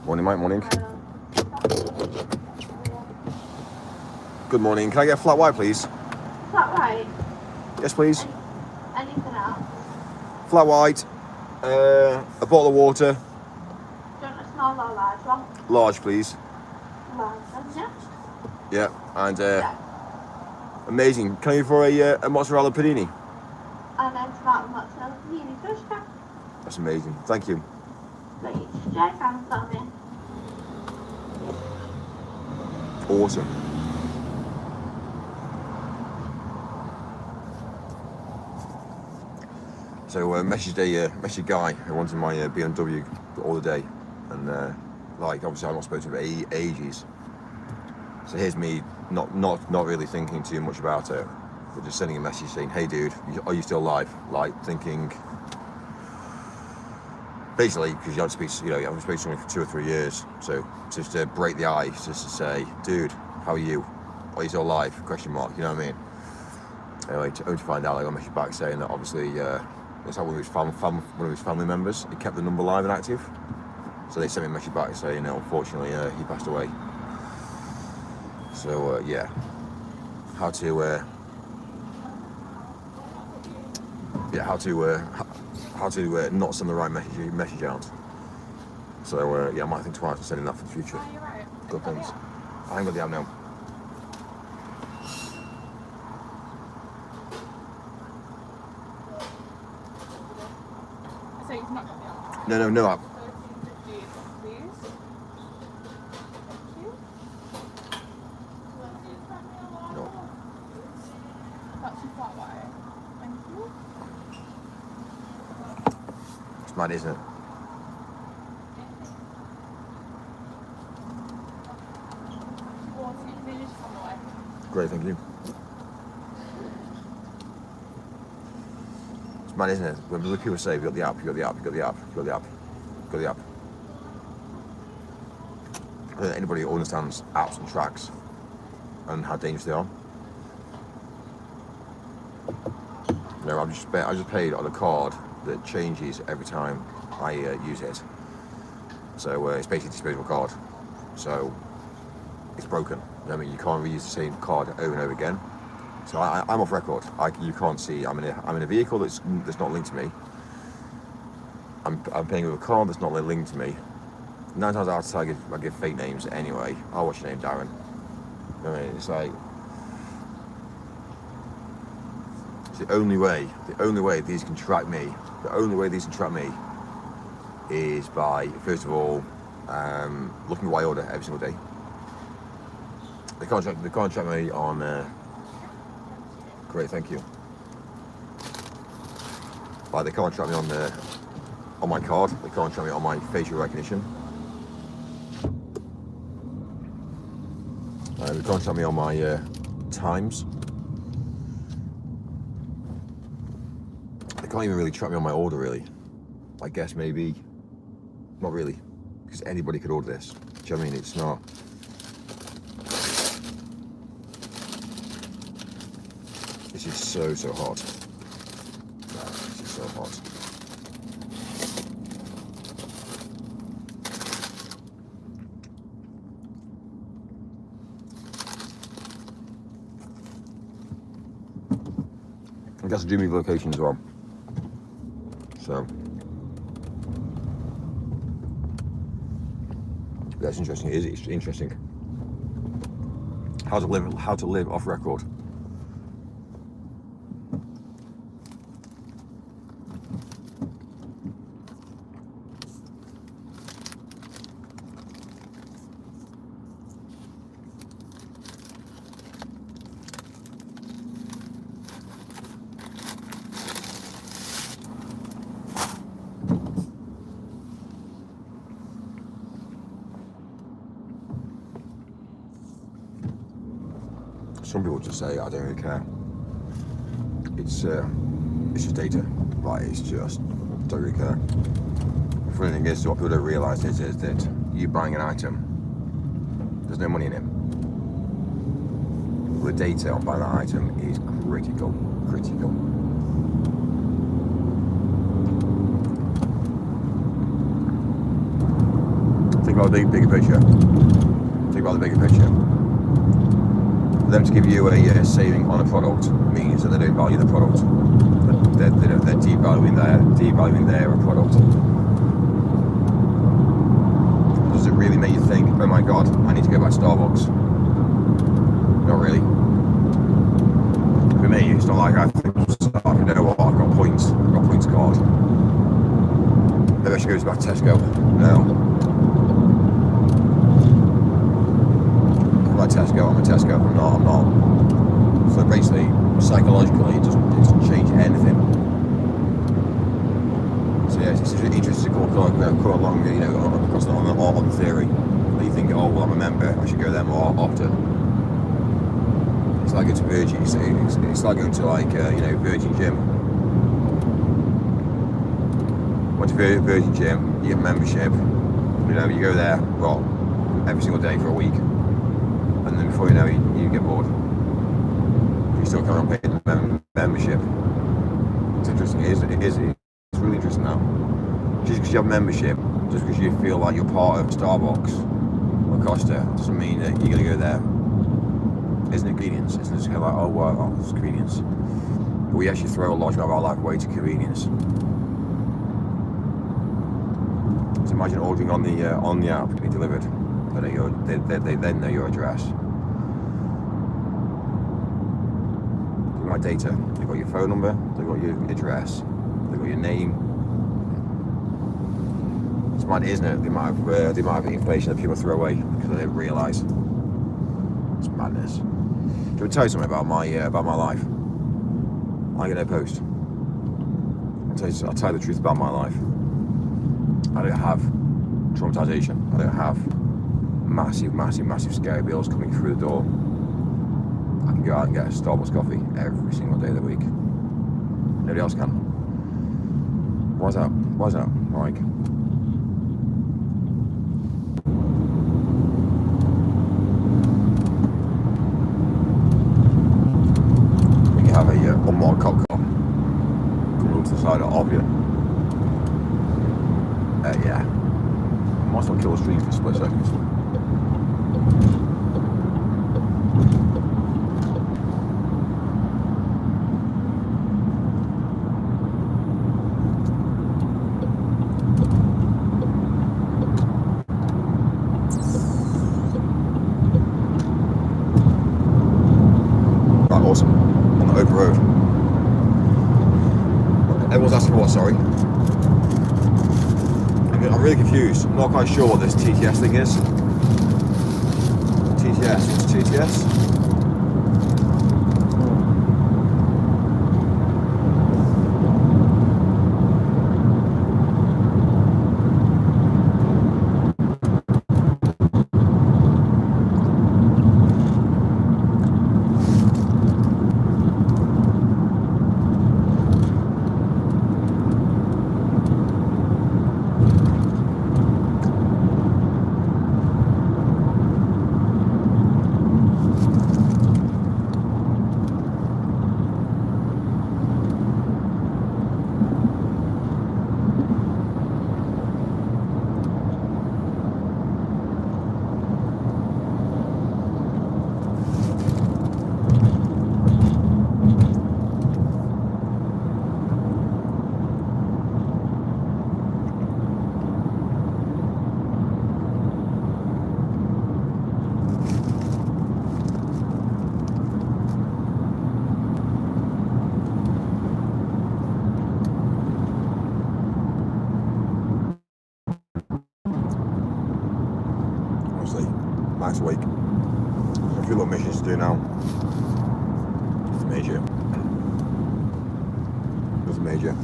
Morning, mate, morning. Good morning. Can I get a flat white, please? Flat white? Yes, please. Anything else? Flat white, a bottle of water. Do you want a small or large one? Large, please. Large, yeah. Yeah, and Yeah. amazing. Can you for a mozzarella panini? And then tomato mozzarella panini fish pack. That's amazing. Thank you. Please, check and for me. Awesome. So messaged guy who wanted my BMW all the day, and like obviously I'm not supposed to be ages. So here's me not really thinking too much about it, but just sending a message saying, "Hey dude, are you still alive?" Like thinking, basically because you haven't spoken to someone for 2 or 3 years, so just to break the ice, just to say, "Dude, how are you? Are you still alive?" Question mark. You know what I mean? Anyway, only to find out, I got a message back saying that obviously. It's like one of his family members. He kept the number live and active, so they sent me a message back saying, unfortunately, he passed away. So yeah, how to not send the right message out. So yeah, I might think twice of sending that for the future. Oh, you're right. Good things. I ain't got the app now. So you've not got the app? No app. 13.50, please. Thank you. No. That's your flat white. Thank you. It's mad, isn't it? Water, you can just come away. Great, thank you. It's mad, isn't it? When people say, "You got the app, you got the app, you got the app, you got the app, you got the app." I don't think anybody understands apps and tracks and how dangerous they are. No, I just paid on a card that changes every time I use it. So it's basically a disposable card. So it's broken. I mean, you can't reuse the same card over and over again. So I'm off record. You can't see. I'm in a vehicle that's not linked to me. I'm paying with a card that's not linked to me. 9 times out of 10, I give fake names anyway. Oh, what's your name, Darren? I mean, it's like it's the only way these can track me. The only way these can track me is by, first of all, looking at what I order every single day. They can't track me on. Great, thank you. Like they can't track me on my card. They can't track me on my facial recognition. They can't track me on my times. They can't even really track me on my order, really. I guess maybe, not really, because anybody could order this. Do you know what I mean? It's not. This is so hot. No, this is so hot. I guess I do move location as well. So that's interesting. It's interesting. How to live off record. Some people just say, I don't really care. It's just data. Like, it's just, don't really care. The funny thing is, what people don't realise is that you buying an item, there's no money in it. The data on buying that item is critical. Think about the bigger picture. Think about the bigger picture. For them to give you a saving on a product means that they don't value the product. They're devaluing their product. Does it really make you think, oh my god, I need to go back to Starbucks? Not really. For me, it's not like I think, you know what, I've got points card. Maybe I should go back to Tesco. No. I'm like Tesco, I'm a Tesco, I'm not. So basically, psychologically, it doesn't change anything. So yeah, it's interesting to go along, you know, across on the theory. That you think, oh well, I'm a member, I should go there more often. It's like going to Virgin. It's like going to you know, Virgin Gym. Went to Virgin Gym, you get a membership. You know, you go there, well, every single day for a week, and then before you know it, you get bored. You still can't pay the membership. It's interesting. It is. It's really interesting now. Just because you have membership, just because you feel like you're part of Starbucks or Costa, doesn't mean that you're gonna go there. Isn't it convenience? Isn't it just kind of like, oh well, it's convenience? But we actually throw a large amount of our life away to convenience. So imagine ordering on the app to be delivered. They then know your address. They've got data. They've got your phone number. They've got your address. They've got your name. It's mad, isn't it? The amount of information that people throw away because they don't realise. It's madness. Can I tell you something about my life? I get no post. I'll tell you the truth about my life. I don't have traumatization. I don't have massive scary bills coming through the door. I can go out and get a Starbucks coffee every single day of the week. Nobody else can. Why's that? Like, when you have a unmarked cop car coming up to the side of you, yeah, I might as well kill the stream for a split second. Right, awesome. On the open road. Everyone's asking what, sorry? I'm really confused. I'm not quite sure what this TTS thing is. TTS? What's TTS? Max week. A few little missions to do now. Nothing major. Nothing major.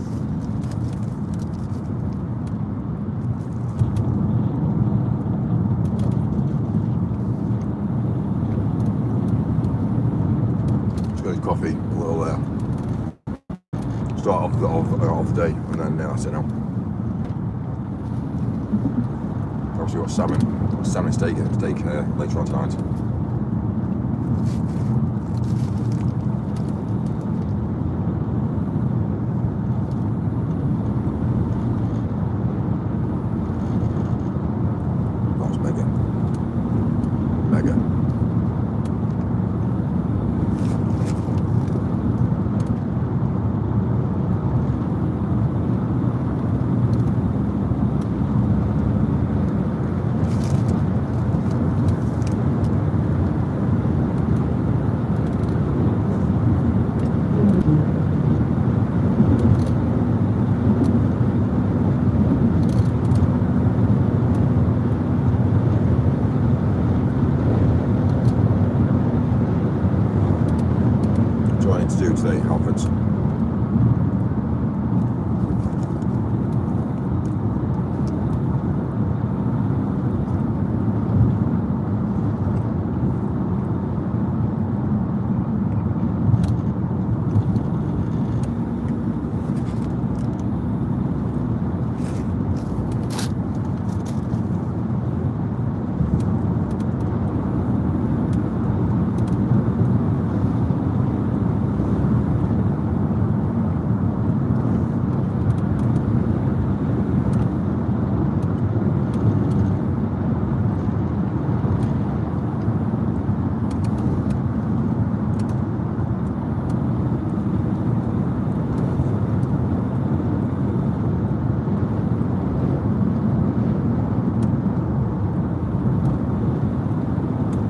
Just got his coffee, a little start off the day, and then that's it now. Obviously got salmon steak later on tonight.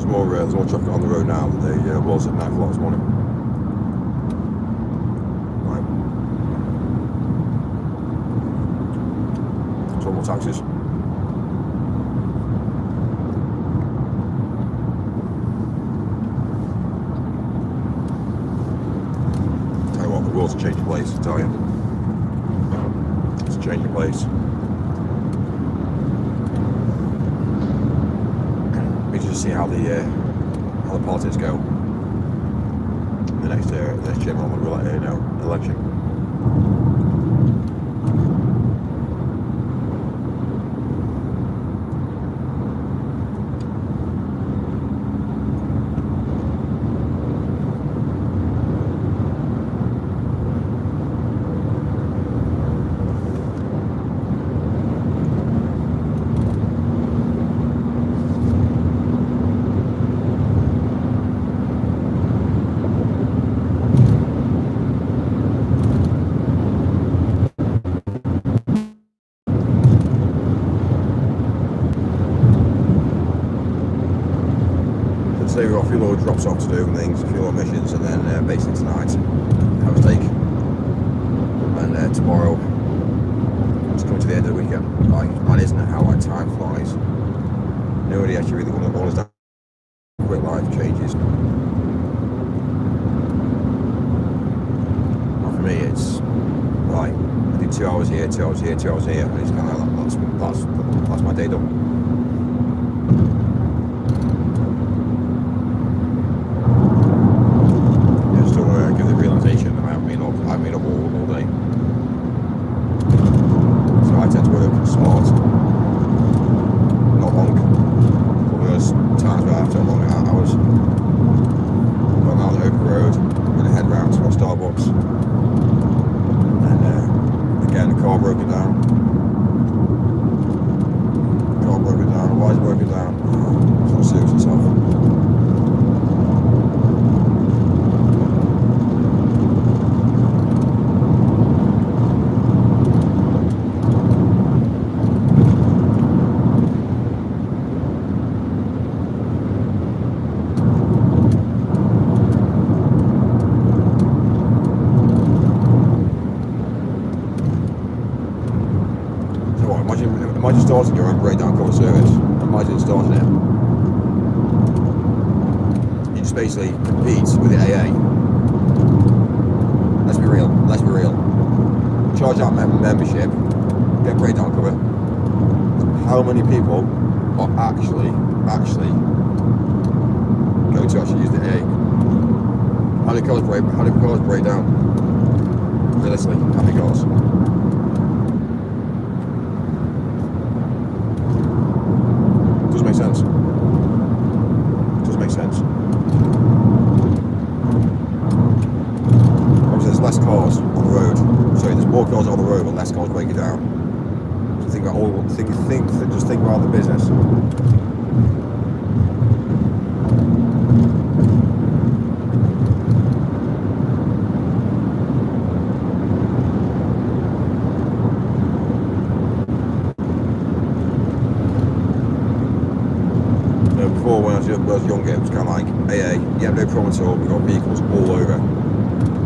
there's more traffic on the road now than there was at 9 o'clock this morning. Right. So more taxis. Tell you what, the world's a changing place, I tell you. It's a changing place. We just see how the politics go. The next general election. Today we've got a few little drops off to do and things, a few little missions, and then basically tonight have a steak. And tomorrow it's coming to the end of the weekend. Like, man, isn't it how like time flies? Nobody actually really wants that quick life changes. But for me, it's like I do 2 hours here, 2 hours here, 2 hours here, and it's kind of like that's my day done. I've been up all day. So I tend to work smart, not long. But there's times where I have to have long hours. Going out on the open road, I'm going to head round to a Starbucks. And again, the car broken down. Why is it broken down? It's not serious itself. Imagine starting your own breakdown cover service. Imagine starting it. You just basically compete with the AA. Let's be real. Charge out membership, get breakdown cover. How many people are actually going to actually use the AA? How do cars break down? Realistically, how many cars? Doesn't make sense. Obviously, there's less cars on the road. Sorry, there's more cars on the road, but less cars breaking down. So think about the business. Before, when I was younger, it was kind of like AA. You have no problem at all. We've got vehicles all over.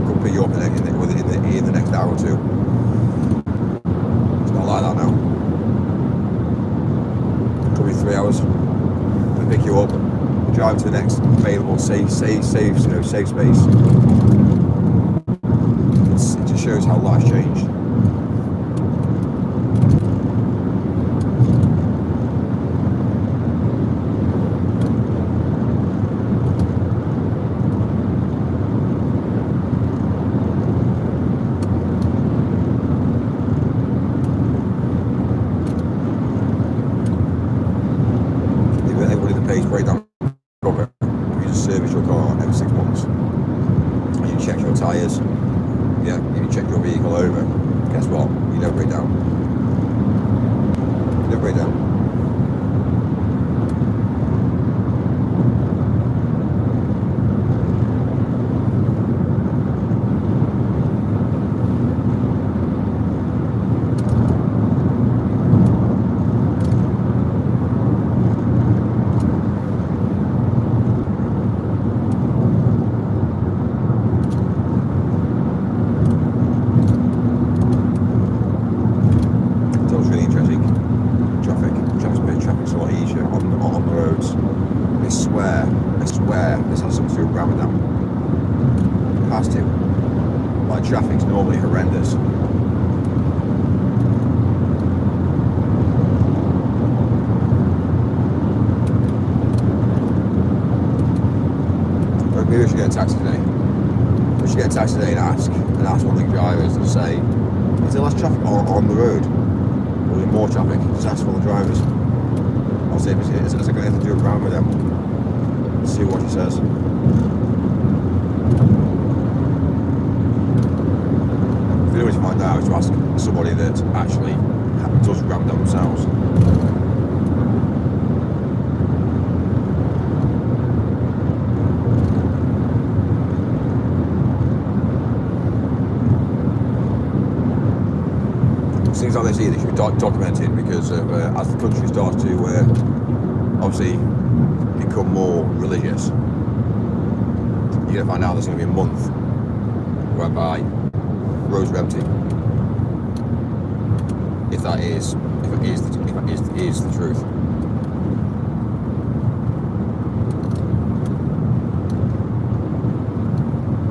Could pick you up in the next hour or two. It's not like that now. Could be 3 hours. They pick you up, drive to the next available safe space. It just shows how life's changed. Breakdown cover. You just service your car every 6 months. And you check your tyres. Yeah, you check your vehicle over. Guess what? You don't break down. swear this has something to do with Ramadan. It has to. Like, traffic's normally horrendous. Maybe we should get a taxi today. We should get a taxi today and ask one of the drivers and say, is there less traffic on the road? Or is there more traffic? Just ask one of the drivers. I'll see if it's got anything to do with Ramadan. Let's see what he says. If you know what you find out, is to ask somebody that actually does Ramadan themselves. Things like this here, they should be documented, because as the country starts to obviously become more religious, you're going to find out there's going to be a month whereby roads are empty. If it is the truth.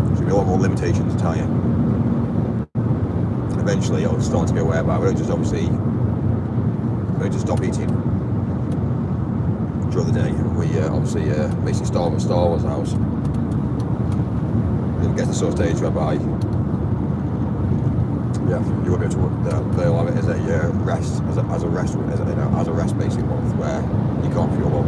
There's going to be a lot more limitations, I tell you. Eventually it'll start to be aware about it. We don't just stop eating during the day. We obviously basically starve ourselves. It'll get to sort of stage whereby you won't be able to work. They'll have it as a rest, as a rest basic month where you can't fuel up.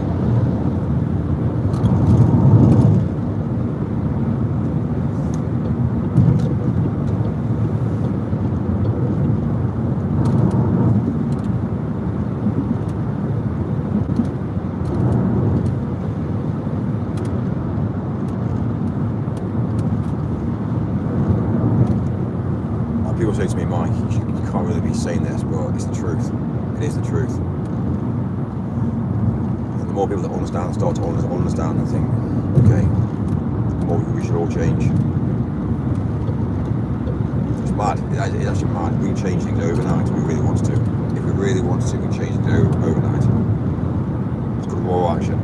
People say to me, Mike, you can't really be saying this, but it's the truth. It is the truth. And the more people that start to understand and think, okay, the more we should all change. It's mad. It's actually mad. We can change things overnight if we really want to. If we really want to, we can change things overnight. It's called raw action.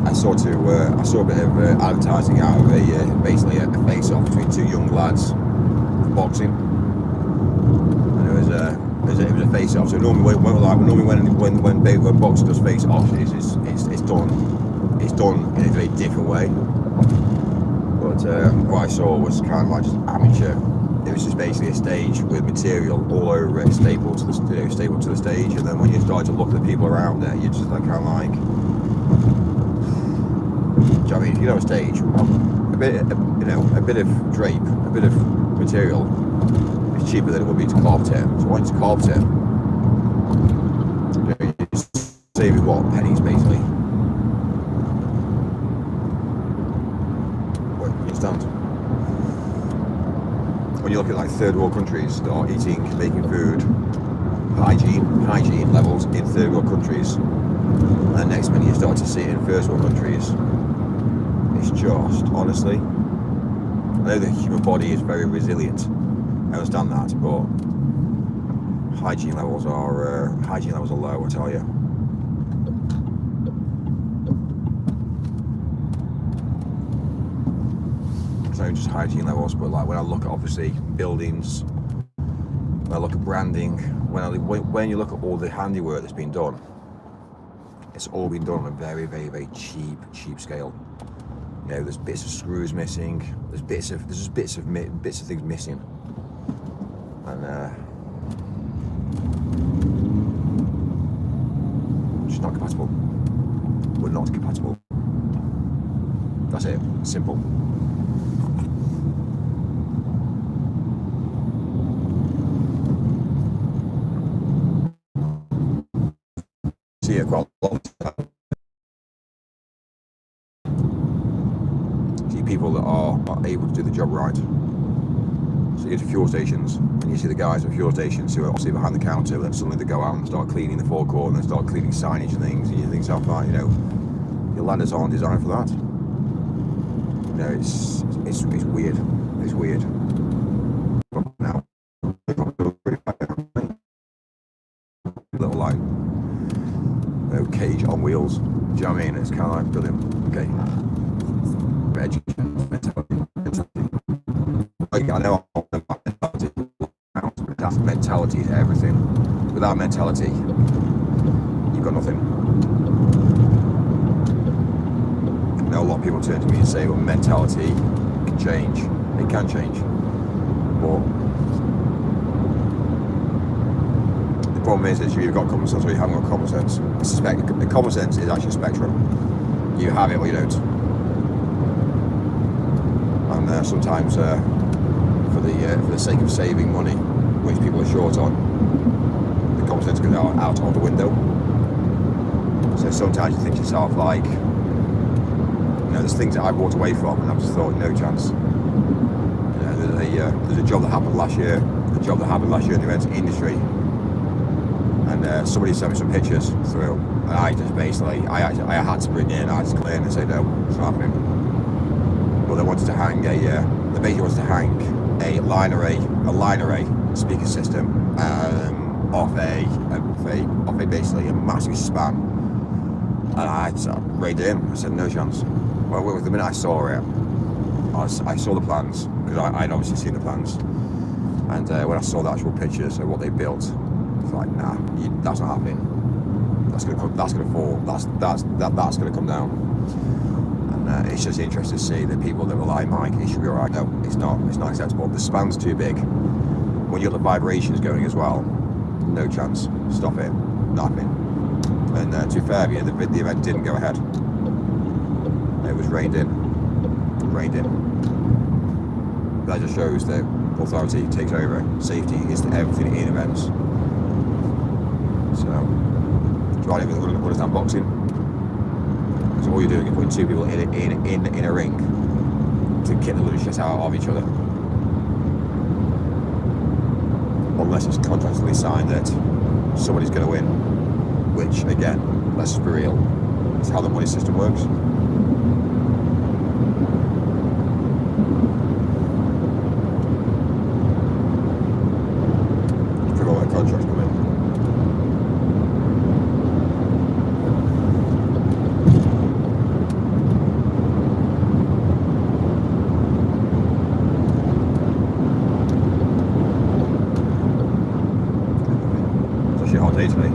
I saw a bit of advertising out of basically a face-off between two young lads for boxing, and it was a face-off. So normally when boxing does face-offs, it's done in a very different way. But what I saw was kind of like just amateur. It was just basically a stage with material all over it, stapled to the stage, and then when you start to look at the people around it, you're just like kind of like. I mean, if you know a stage, a bit of drape, a bit of material is cheaper than it would be to carpet it. So once you carpet it, you're saving pennies basically. What, you understand? When you look at like third world countries that are making food, hygiene levels in third world countries, and next minute you start to see it in first world countries. It's just, honestly, I know the human body is very resilient. I understand that, but hygiene levels are low, I tell you. It's not just hygiene levels, but like when I look at obviously buildings, when I look at branding, when you look at all the handiwork that's been done, it's all been done on a very, very, very cheap scale. You know, there's bits of screws missing. There's bits of things missing, and just not compatible. We're not compatible. That's it. Simple. See it quite a lot. See people that are able to do the job right. So you go to fuel stations and you see the guys at fuel stations who are obviously behind the counter, that suddenly they go out and start cleaning the forecourt and they start cleaning signage and things, and you think yourself, like, you know, your ladders aren't designed for that. You know, it's weird. It's weird. Now, little line, you know, cage on wheels. Do you know what I mean? It's kind of like brilliant. Okay. Like, I know mentality is everything. Without mentality, you've got nothing. I know a lot of people turn to me and say, well, mentality can change. It can change. But the problem is you've either got common sense or you haven't got common sense. The common sense is actually a spectrum. You have it or you don't. And sometimes for the sake of saving money, which people are short on, the common sense goes out of the window. So sometimes you think to yourself, like, you know, there's things that I've walked away from and I've just thought, no chance. You know, there's a job that happened last year, in the events industry, and somebody sent me some pictures through, and I just basically, I had to bring it in, I had to clear and say, no, it's not happening. Well, they wanted to hang they basically wanted to hang a line array speaker system off a basically a massive span, and I reined it in. I said no chance. Well, the minute I saw it, I saw the plans, because I'd obviously seen the plans, and when I saw the actual pictures of what they built, it's like, nah, that's not happening. That's gonna fall. That's gonna come down. It's just interesting to see that people that were like, Mike, it should be alright. No, it's not acceptable. The span's too big. When you got the vibrations going as well, no chance. Stop it. Nothing. And to be fair, the event didn't go ahead. It was reined in. That just shows that authority takes over. Safety is everything in events. So, try it with what is unboxing. So all you're doing is putting two people in a ring to kick the living shit out of each other. Unless it's contractually signed that somebody's going to win. Which, again, let's just be real, it's how the money system works. I forgot where contracts come in. Hot day today.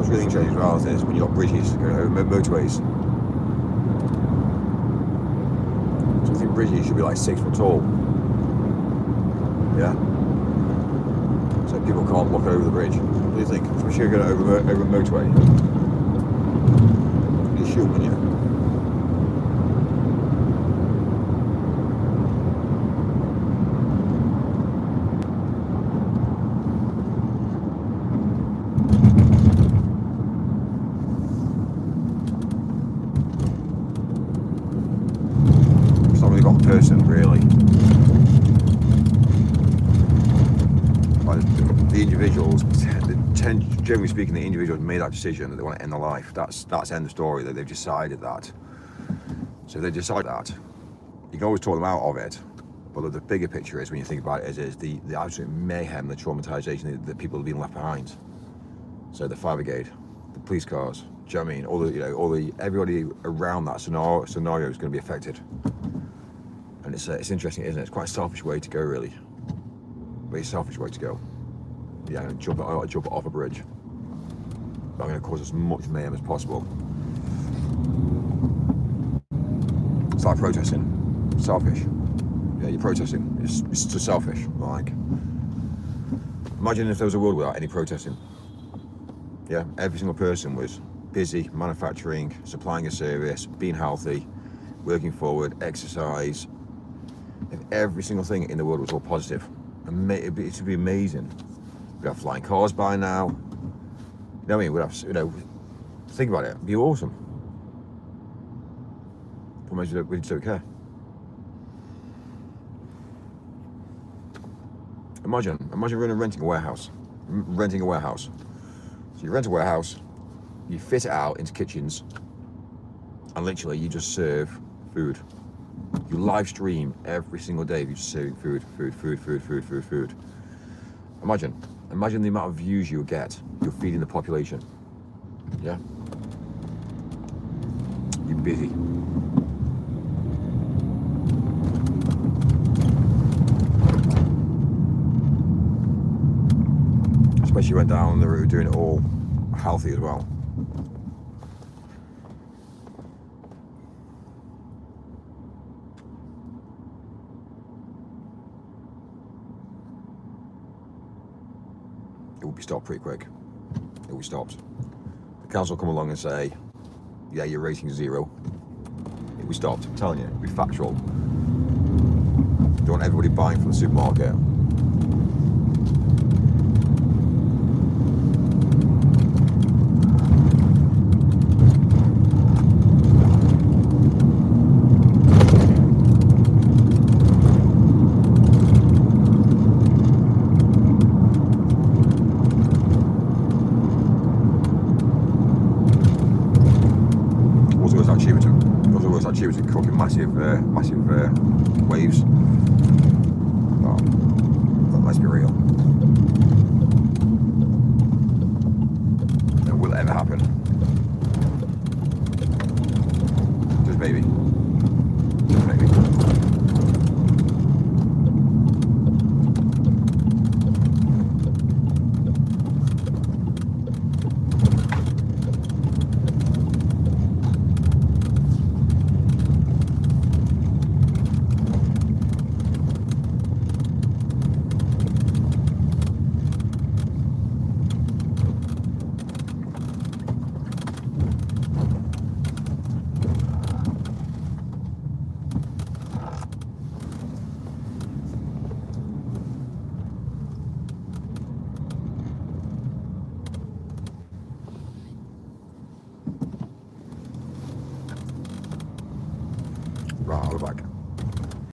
Really interesting as well is when you've got bridges going over motorways. So I think bridges should be like 6 foot tall. Yeah? So people can't look over the bridge. What do you think? Especially going over a motorway. You shoot, wouldn't you? Person really, the individuals, generally speaking, the individuals made that decision that they want to end their life. That's end of story. That they've decided that. So they decide that. You can always talk them out of it, but the bigger picture is, when you think about it, is the absolute mayhem, the traumatization that people have been left behind. So the fire brigade, the police cars, Do you know what I mean? Everybody around that scenario is going to be affected. And it's interesting, isn't it? It's quite a selfish way to go, really. Very selfish way to go. Yeah, I'm going to jump off a bridge. But I'm going to cause as much mayhem as possible. It's like protesting. Selfish. Yeah, you're protesting. It's just selfish. Like, imagine if there was a world without any protesting. Yeah, every single person was busy manufacturing, supplying a service, being healthy, working forward, exercise. If every single thing in the world was all positive, it would be amazing. We'd have flying cars by now. You know what I mean? We'd have, think about it. It'd be awesome. But we just don't care. Imagine renting a warehouse. So you rent a warehouse, you fit it out into kitchens, and literally you just serve food. You live stream every single day. You just serving food. Imagine the amount of views you'll get. You're feeding the population. Yeah. You're busy. Especially went down the route of doing it all healthy as well. It will be stopped pretty quick. It will be stopped. The council will come along and say, yeah, your rating's 0. It will be stopped. I'm telling you, it will be factual. They want everybody buying from the supermarket. Cheers and cooking massive waves. Oh, let's be real. Will it ever happen? Just maybe. Just maybe. Right, I'll be back.